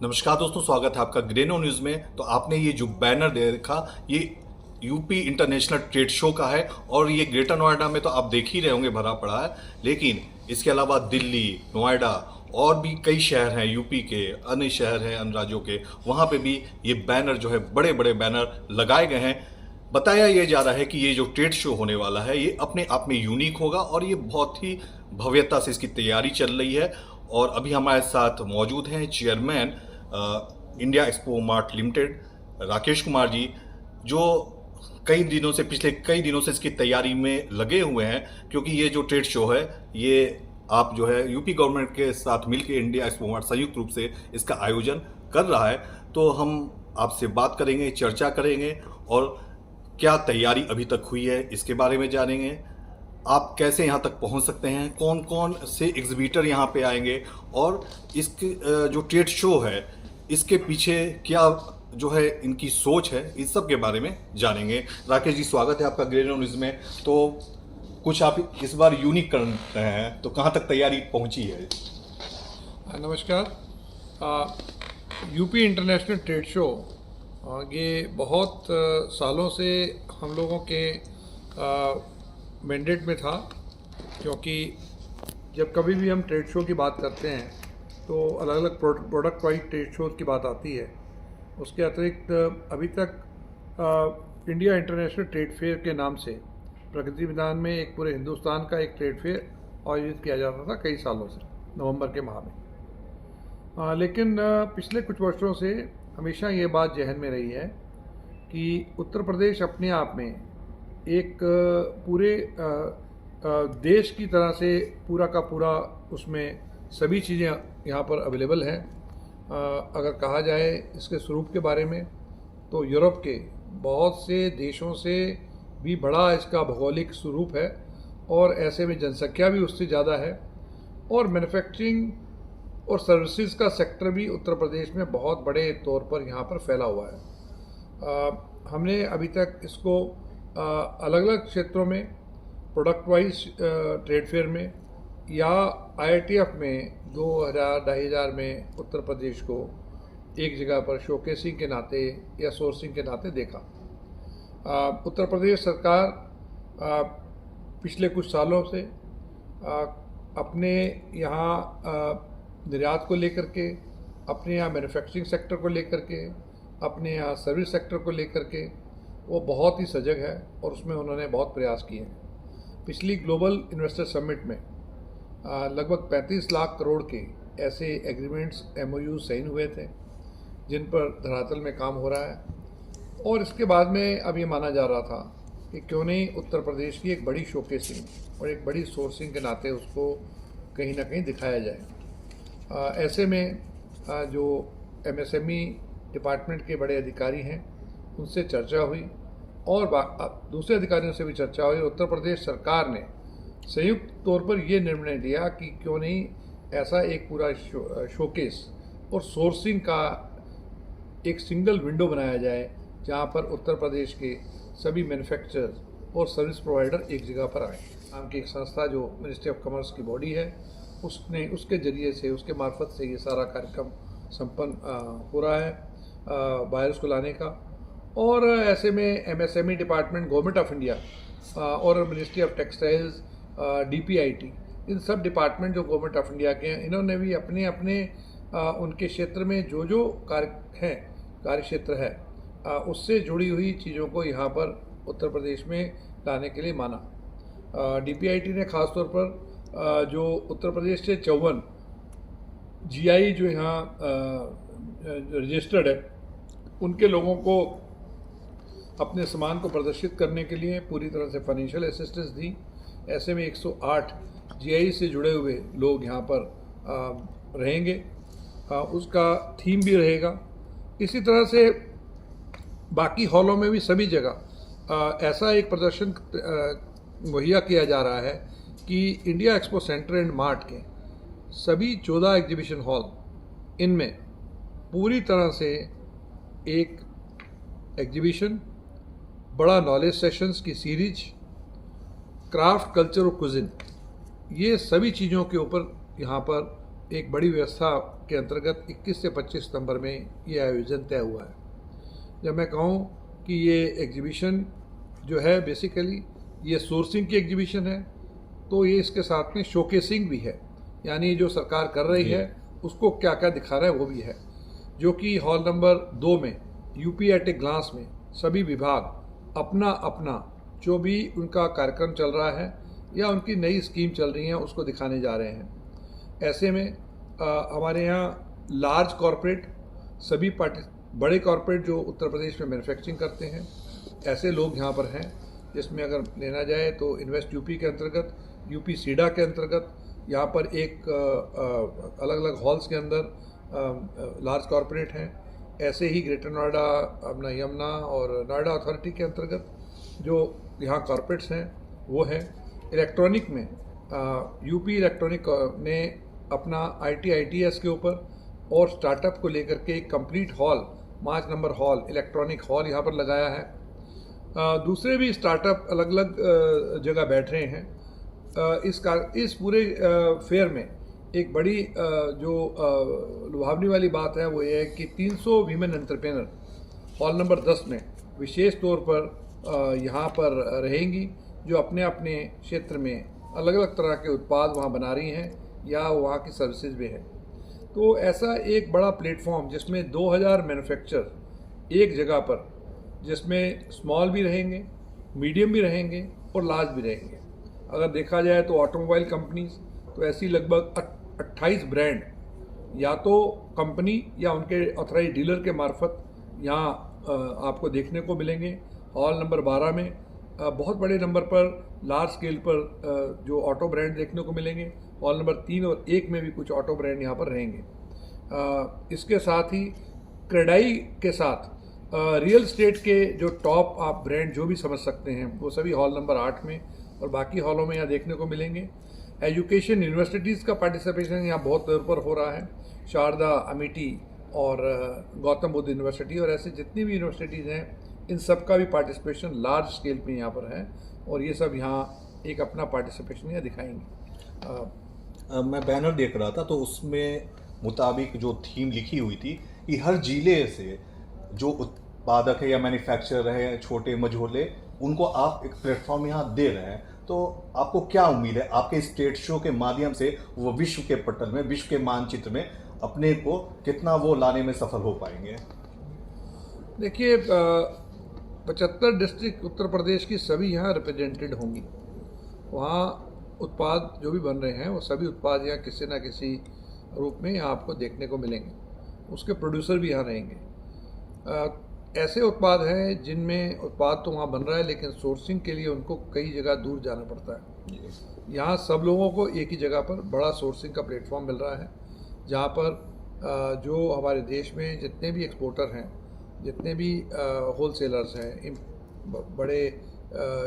नमस्कार दोस्तों, स्वागत है आपका ग्रेनो न्यूज़ में। तो आपने ये जो बैनर देखा, ये यूपी इंटरनेशनल ट्रेड शो का है और ये ग्रेटर नोएडा में तो आप देख ही रहे होंगे भरा पड़ा है। लेकिन इसके अलावा दिल्ली, नोएडा और भी कई शहर हैं यूपी के, अन्य शहर हैं अन्य राज्यों के, वहाँ पे भी ये बैनर जो है बड़े बड़े बैनर लगाए गए हैं। बताया ये जा रहा है कि ये जो ट्रेड शो होने वाला है ये अपने आप में यूनिक होगा और ये बहुत ही भव्यता से इसकी तैयारी चल रही है। और अभी हमारे साथ मौजूद हैं chairman India expo mart limited Rakesh Kumar ji, जो पिछले कई दिनों से इसकी तैयारी में लगे हुए हैं, क्योंकि ये जो ट्रेड शो है ये आप जो है यूपी गवर्नमेंट के साथ मिलकर इंडिया एक्सपो मार्ट संयुक्त रूप से इसका आयोजन कर रहा है। तो हम आपसे बात करेंगे, चर्चा करेंगे और क्या तैयारी अभी तक हुई है इसके बारे में जानेंगे। आप कैसे यहाँ तक पहुँच सकते हैं, कौन कौन से एग्जिबिटर यहाँ पे आएंगे और इसके जो ट्रेड शो है इसके पीछे क्या जो है इनकी सोच है, इस सब के बारे में जानेंगे। राकेश जी, स्वागत है आपका ग्रेनो न्यूज़ में। तो कुछ आप इस बार यूनिक कर रहे हैं, तो कहाँ तक तैयारी पहुँची है? नमस्कार। यूपी इंटरनेशनल ट्रेड शो ये बहुत सालों से हम लोगों के मैंडेट में था, क्योंकि जब कभी भी हम ट्रेड शो की बात करते हैं तो अलग अलग प्रोडक्ट वाइज ट्रेड शो की बात आती है। उसके अतिरिक्त अभी तक इंडिया इंटरनेशनल ट्रेड फेयर के नाम से प्रगति मैदान में एक पूरे हिंदुस्तान का एक ट्रेड फेयर आयोजित किया जाता था कई सालों से, नवंबर के माह में। लेकिन पिछले कुछ वर्षों से हमेशा ये बात जहन में रही है कि उत्तर प्रदेश अपने आप में एक पूरे देश की तरह से पूरा का पूरा उसमें सभी चीज़ें यहाँ पर अवेलेबल हैं। अगर कहा जाए इसके स्वरूप के बारे में तो यूरोप के बहुत से देशों से भी बड़ा इसका भौगोलिक स्वरूप है और ऐसे में जनसंख्या भी उससे ज़्यादा है और मैन्युफैक्चरिंग और सर्विसेज का सेक्टर भी उत्तर प्रदेश में बहुत बड़े तौर पर यहाँ पर फैला हुआ है। हमने अभी तक इसको अलग अलग क्षेत्रों में प्रोडक्ट वाइज ट्रेड फेयर में या IITF में 2000-2500 में उत्तर प्रदेश को एक जगह पर शोकेसिंग के नाते या सोर्सिंग के नाते देखा। उत्तर प्रदेश सरकार पिछले कुछ सालों से अपने यहाँ निर्यात को लेकर के, अपने यहाँ मैन्युफैक्चरिंग सेक्टर को लेकर के, अपने यहाँ सर्विस सेक्टर को लेकर के वो बहुत ही सजग है और उसमें उन्होंने बहुत प्रयास किए हैं। पिछली ग्लोबल इन्वेस्टर समिट में लगभग 35 लाख करोड़ के ऐसे एग्रीमेंट्स MOU साइन हुए थे जिन पर धरातल में काम हो रहा है। और इसके बाद में अब ये माना जा रहा था कि क्यों नहीं उत्तर प्रदेश की एक बड़ी शोकेसिंग और एक बड़ी सोर्सिंग के नाते उसको कहीं ना कहीं दिखाया जाए। ऐसे में जो MSME डिपार्टमेंट के बड़े अधिकारी हैं उनसे चर्चा हुई और दूसरे अधिकारियों से भी चर्चा हुई। उत्तर प्रदेश सरकार ने संयुक्त तौर पर यह निर्णय लिया कि क्यों नहीं ऐसा एक पूरा शोकेस और सोर्सिंग का एक सिंगल विंडो बनाया जाए जहां पर उत्तर प्रदेश के सभी मैन्युफैक्चरर्स और सर्विस प्रोवाइडर एक जगह पर आए। नाम की एक संस्था जो मिनिस्ट्री ऑफ कॉमर्स की बॉडी है उसके जरिए से, उसके मार्फत से ये सारा कार्यक्रम संपन्न हो रहा है बायर्स को लाने का। और ऐसे में MSME department, government of India और मिनिस्ट्री ऑफ टेक्सटाइल्स, DPIT, इन सब डिपार्टमेंट जो गवर्नमेंट ऑफ इंडिया के हैं, इन्होंने भी अपने अपने उनके क्षेत्र में जो कार्य क्षेत्र है उससे जुड़ी हुई चीज़ों को यहाँ पर उत्तर प्रदेश में लाने के लिए माना। DPIT ने ख़ासतौर पर जो उत्तर प्रदेश से 54 GI जो यहाँ रजिस्टर्ड है उनके लोगों को अपने सामान को प्रदर्शित करने के लिए पूरी तरह से फाइनेंशियल असिस्टेंस दी। ऐसे में 108 GI से जुड़े हुए लोग यहाँ पर रहेंगे, उसका थीम भी रहेगा। इसी तरह से बाकी हॉलों में भी सभी जगह ऐसा एक प्रदर्शन मुहैया किया जा रहा है कि India expo centre and mart के सभी 14 एग्जीबिशन हॉल, इनमें पूरी तरह से एक एग्जीबिशन, बड़ा नॉलेज सेशंस की सीरीज, क्राफ्ट, कल्चर और कुजिन, ये सभी चीज़ों के ऊपर यहाँ पर एक बड़ी व्यवस्था के अंतर्गत 21 से 25 सितंबर में ये आयोजन तय हुआ है। जब मैं कहूँ कि ये एग्जीबिशन जो है बेसिकली ये सोर्सिंग की एग्जीबिशन है, तो ये इसके साथ में शोकेसिंग भी है, यानी जो सरकार कर रही है उसको क्या क्या दिखा रहा है वो भी है, जो कि हॉल नंबर 2 में यूपी एट ए ग्लांस में सभी विभाग अपना अपना जो भी उनका कार्यक्रम चल रहा है या उनकी नई स्कीम चल रही है उसको दिखाने जा रहे हैं। ऐसे में हमारे यहाँ लार्ज कॉरपोरेट सभी बड़े कॉरपोरेट जो उत्तर प्रदेश में मैन्युफैक्चरिंग करते हैं ऐसे लोग यहाँ पर हैं, जिसमें अगर लेना जाए तो इन्वेस्ट यूपी के अंतर्गत, यूपी सीडा के अंतर्गत यहाँ पर एक अलग अलग हॉल्स के अंदर लार्ज कॉरपोरेट हैं। ऐसे ही ग्रेटर नोएडा, अपना यमुना और नोएडा अथॉरिटी के अंतर्गत जो यहाँ कॉरपोरेट्स हैं वो हैं। इलेक्ट्रॉनिक में यूपी इलेक्ट्रॉनिक ने अपना ITS के ऊपर और स्टार्टअप को लेकर के एक complete hall, 5 number hall, electronic hall यहाँ पर लगाया है। दूसरे भी स्टार्टअप अलग अलग जगह बैठ रहे हैं। इस पूरे फेयर में एक बड़ी जो लुभावनी वाली बात है वो ये है कि 300 वीमेन एंटरप्रेनर हॉल नंबर 10 में विशेष तौर पर यहाँ पर रहेंगी, जो अपने अपने क्षेत्र में अलग अलग तरह के उत्पाद वहाँ बना रही हैं या वहाँ की सर्विसेज भी हैं। तो ऐसा एक बड़ा प्लेटफॉर्म जिसमें 2000 मैन्युफैक्चरर एक जगह पर, जिसमें स्मॉल भी रहेंगे, मीडियम भी रहेंगे और लार्ज भी रहेंगे। अगर देखा जाए तो ऑटोमोबाइल कंपनीज तो ऐसी लगभग 28 ब्रांड या तो कंपनी या उनके ऑथराइज डीलर के मार्फत यहाँ आपको देखने को मिलेंगे। हॉल नंबर 12 में बहुत बड़े नंबर पर लार्ज स्केल पर जो ऑटो ब्रांड देखने को मिलेंगे। हॉल नंबर 3 और 1 में भी कुछ ऑटो ब्रांड यहाँ पर रहेंगे। इसके साथ ही क्रेडाई के साथ रियल स्टेट के जो टॉप आप ब्रांड जो भी समझ सकते हैं वो सभी हॉल नंबर 8 में और बाकी हॉलों में यहाँ देखने को मिलेंगे। एजुकेशन यूनिवर्सिटीज़ का पार्टिसिपेशन यहाँ बहुत तौर पर हो रहा है। शारदा, अमिटी और गौतम बुद्ध यूनिवर्सिटी और ऐसे जितनी भी यूनिवर्सिटीज़ हैं इन सब का भी पार्टिसिपेशन लार्ज स्केल पे यहाँ पर है और ये सब यहाँ एक अपना पार्टिसिपेशन यहाँ दिखाएंगे। मैं बैनर देख रहा था तो उसमें मुताबिक जो थीम लिखी हुई थी कि हर जिले से जो उत्पादक है या मैन्युफैक्चरर है, छोटे मझोले, उनको आप एक प्लेटफॉर्म यहाँ दे रहे हैं। तो आपको क्या उम्मीद है आपके इस ट्रेड शो के माध्यम से वो विश्व के पटल में, विश्व के मानचित्र में अपने को कितना वो लाने में सफल हो पाएंगे? देखिए 75 डिस्ट्रिक्ट उत्तर प्रदेश की सभी यहाँ रिप्रेजेंटेड होंगी। वहाँ उत्पाद जो भी बन रहे हैं वो सभी उत्पाद यहाँ किसी न किसी रूप में यहाँ आपको देखने को मिलेंगे। उसके प्रोड्यूसर भी यहाँ रहेंगे। ऐसे उत्पाद हैं जिनमें उत्पाद तो वहाँ बन रहा है लेकिन सोर्सिंग के लिए उनको कई जगह दूर जाना पड़ता है। यहाँ सब लोगों को एक ही जगह पर बड़ा सोर्सिंग का प्लेटफॉर्म मिल रहा है, जहाँ पर जो हमारे देश में जितने भी एक्सपोर्टर हैं, जितने भी होलसेलर्स हैं, बड़े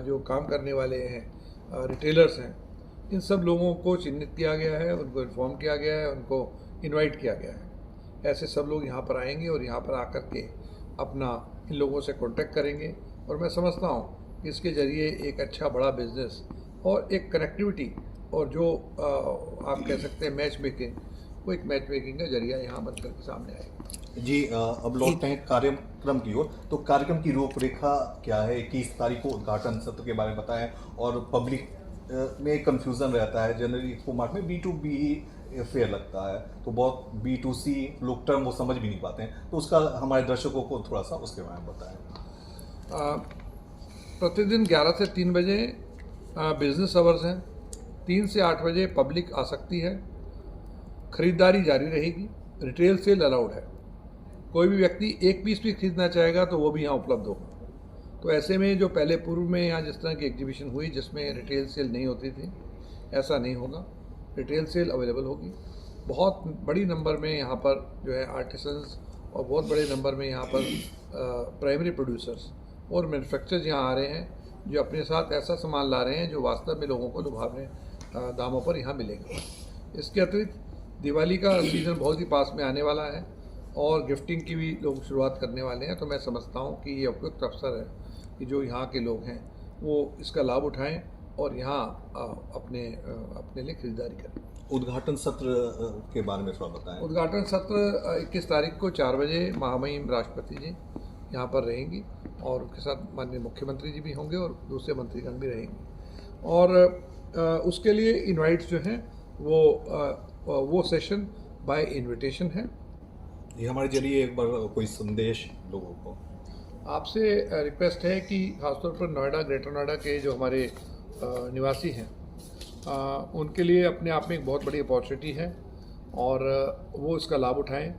जो काम करने वाले हैं, रिटेलर्स हैं, इन सब लोगों को चिन्हित किया गया है, उनको इन्फॉर्म किया गया है, उनको इनवाइट किया गया है। ऐसे सब लोग यहाँ पर आएंगे और यहाँ पर आकर के अपना इन लोगों से कांटेक्ट करेंगे और मैं समझता हूँ कि इसके ज़रिए एक अच्छा बड़ा बिजनेस और एक कनेक्टिविटी और जो आप कह सकते हैं मैच मेकिंग, वो एक मैच मेकिंग का जरिया यहाँ बनकर के सामने आएगा। जी, अब लौटते हैं कार्यक्रम की ओर। तो कार्यक्रम की रूपरेखा क्या है? 21 तारीख को उद्घाटन सत्र के बारे में बताएं। और पब्लिक में कंफ्यूजन रहता है, जनरली एक्सपो मार्ट में B2B ही फेयर लगता है, तो बहुत B2C लोग टर्म वो समझ भी नहीं पाते हैं, तो उसका हमारे दर्शकों को थोड़ा सा उसके बारे में बताएं। प्रतिदिन 11 से 3 बजे बिजनेस आवर्स हैं, 3 से 8 बजे पब्लिक आ सकती है, खरीदारी जारी रहेगी, रिटेल सेल अलाउड है। कोई भी व्यक्ति एक पीस भी खरीदना चाहेगा तो वो भी यहाँ उपलब्ध होगा। तो ऐसे में जो पहले पूर्व में यहाँ जिस तरह की एग्जीबिशन हुई जिसमें रिटेल सेल नहीं होती थी, ऐसा नहीं होगा, रिटेल सेल अवेलेबल होगी। बहुत बड़ी नंबर में यहाँ पर जो है आर्टिसंस और बहुत बड़े नंबर में यहाँ पर प्राइमरी प्रोड्यूसर्स और मैन्युफैक्चरर्स यहाँ आ रहे हैं, जो अपने साथ ऐसा सामान ला रहे हैं जो वास्तव में लोगों को लुभावने दामों पर यहाँ मिलेगा। इसके अतिरिक्त दिवाली का सीज़न बहुत ही पास में आने वाला है और गिफ्टिंग की भी लोग शुरुआत करने वाले हैं। तो मैं समझता हूँ कि ये उपयुक्त अवसर है कि जो यहाँ के लोग हैं वो इसका लाभ उठाएं और यहाँ अपने लिए खरीदारी करें। उद्घाटन सत्र के बारे में थोड़ा बताएं। उद्घाटन सत्र 21 तारीख को 4 बजे महामहिम राष्ट्रपति जी यहाँ पर रहेंगी और उनके साथ माननीय मुख्यमंत्री जी भी होंगे और दूसरे मंत्रीगण भी रहेंगे। और उसके लिए इनवाइट्स जो हैं वो सेशन बाय इनविटेशन है। ये हमारे जरिए एक बार कोई संदेश लोगों को आपसे रिक्वेस्ट है कि खासतौर पर नोएडा, ग्रेटर नोएडा के जो हमारे निवासी हैं उनके लिए अपने आप में एक बहुत बड़ी अपॉर्चुनिटी है और वो इसका लाभ उठाएं।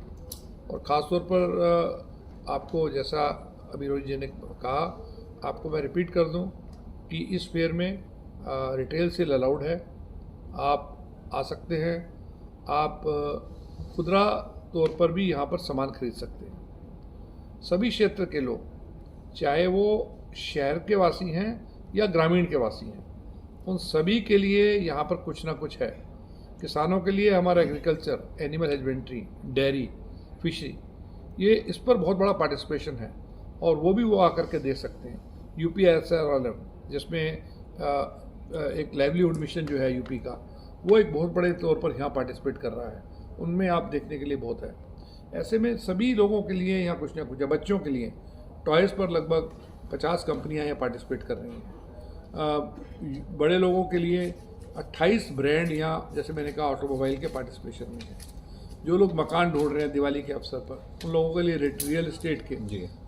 और ख़ास तौर पर आपको जैसा अभी रोहित जी ने कहा, आपको मैं रिपीट कर दूं कि इस फेयर में रिटेल सेल अलाउड है, आप आ सकते हैं। आप खुदरा तौर पर भी यहाँ पर सामान खरीद सकते हैं। सभी क्षेत्र के लोग, चाहे वो शहर के वासी हैं या ग्रामीण के वासी हैं, उन सभी के लिए यहाँ पर कुछ ना कुछ है। किसानों के लिए हमारा agriculture, animal husbandry, dairy, fishery, ये इस पर बहुत बड़ा पार्टिसिपेशन है और वो भी वो आकर के दे सकते हैं। UPSR जिसमें एक लाइवलीहुड मिशन जो है यूपी का, वो एक बहुत बड़े तौर पर यहाँ पार्टिसिपेट कर रहा है। उनमें आप देखने के लिए बहुत है। ऐसे में सभी लोगों के लिए यहाँ कुछ ना कुछ है। बच्चों के लिए टॉयज़ पर लगभग 50 कंपनियाँ यहाँ पार्टिसिपेट कर रही हैं। बड़े लोगों के लिए 28 ब्रांड यहाँ, जैसे मैंने कहा, ऑटोमोबाइल के पार्टिसिपेशन में है। जो लोग मकान ढूंढ रहे हैं दिवाली के अवसर पर, उन लोगों के लिए रियल एस्टेट के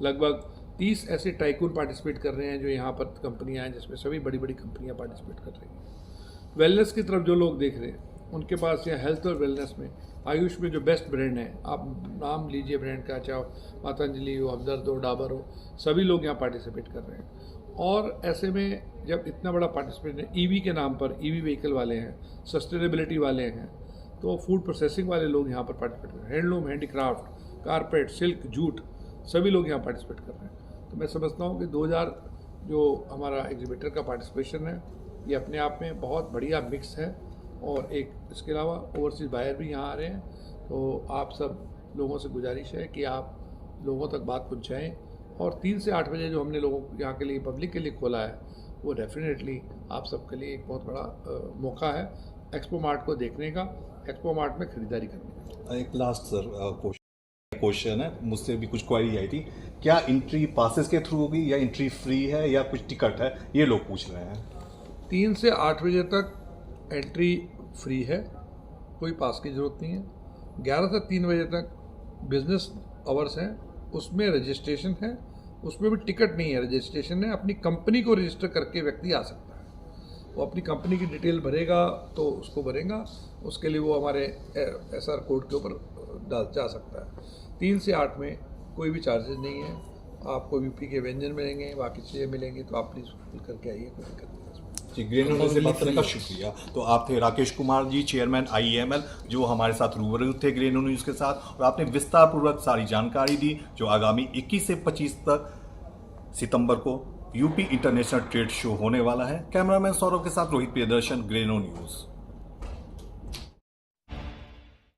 लगभग 30 ऐसे टाइकून पार्टिसिपेट कर रहे हैं जो यहाँ पर कंपनियाँ हैं, जिसमें सभी बड़ी बड़ी कंपनियाँ पार्टिसिपेट कर रही हैं। वेलनेस की तरफ जो लोग देख रहे हैं, उनके पास यहाँ हेल्थ और वेलनेस में, आयुष में जो बेस्ट ब्रांड है, आप नाम लीजिए ब्रांड का, चाहे पतंजलि हो, हमदर्द हो, डाबर हो, सभी लोग यहाँ पार्टिसिपेट कर रहे हैं। और ऐसे में जब इतना बड़ा पार्टिसिपेट है, EV के नाम पर, EV व्हीकल वाले हैं, सस्टेनेबिलिटी वाले हैं, तो फूड प्रोसेसिंग वाले लोग यहाँ पर पार्टिसिपेट कर रहे हैं। Handloom, handicraft, carpet, silk, jute, सभी लोग यहाँ पार्टिसिपेट कर रहे हैं। तो मैं समझता हूँ कि 2000 जो हमारा एग्जीबिटर का पार्टिसिपेशन है, ये अपने आप में बहुत बढ़िया मिक्स है। और एक इसके अलावा ओवरसीज बायर भी यहाँ आ रहे हैं। तो आप सब लोगों से गुजारिश है कि आप लोगों तक बात पहुँचाएँ। और 3 से 8 बजे जो हमने लोगों यहाँ के लिए, पब्लिक के लिए खोला है, वो डेफिनेटली आप सबके लिए एक बहुत बड़ा मौका है एक्सपो मार्ट को देखने का, एक्सपो मार्ट में खरीदारी करने का। एक लास्ट सर क्वेश्चन है, मुझसे भी कुछ क्वारी आई थी। क्या एंट्री पासेस के थ्रू होगी या एंट्री फ्री है या कुछ टिकट है, ये लोग पूछ रहे हैं। 3 से 8 बजे तक एंट्री फ्री है, कोई पास की ज़रूरत नहीं है। 11 से 3 बजे तक बिजनेस आवर्स हैं, उसमें रजिस्ट्रेशन है, उसमें भी टिकट नहीं है, रजिस्ट्रेशन है। अपनी कंपनी को रजिस्टर करके व्यक्ति आ सकता है। वो अपनी कंपनी की डिटेल भरेगा तो उसको भरेगा, उसके लिए वो हमारे SR कोड के ऊपर जा सकता है। 3 से 8 में कोई भी चार्जेस नहीं है। आपको यूपी के व्यंजन मिलेंगे, बाकी चीज़ें मिलेंगी, तो आप प्लीज़ खुल करके आइए, कोई दिक्कत नहीं है। जी, ग्रेनो न्यूज़ से बात करने का शुक्रिया। तो आप थे राकेश कुमार जी, चेयरमैन IEML, जो हमारे साथ रूबरू थे ग्रेनो न्यूज़ के साथ, और आपने विस्तार पूर्वक सारी जानकारी दी जो आगामी 21 से 25 सितंबर को यूपी इंटरनेशनल ट्रेड शो होने वाला है। कैमरामैन सौरभ के साथ रोहित प्रियदर्शन, ग्रेनो न्यूज़।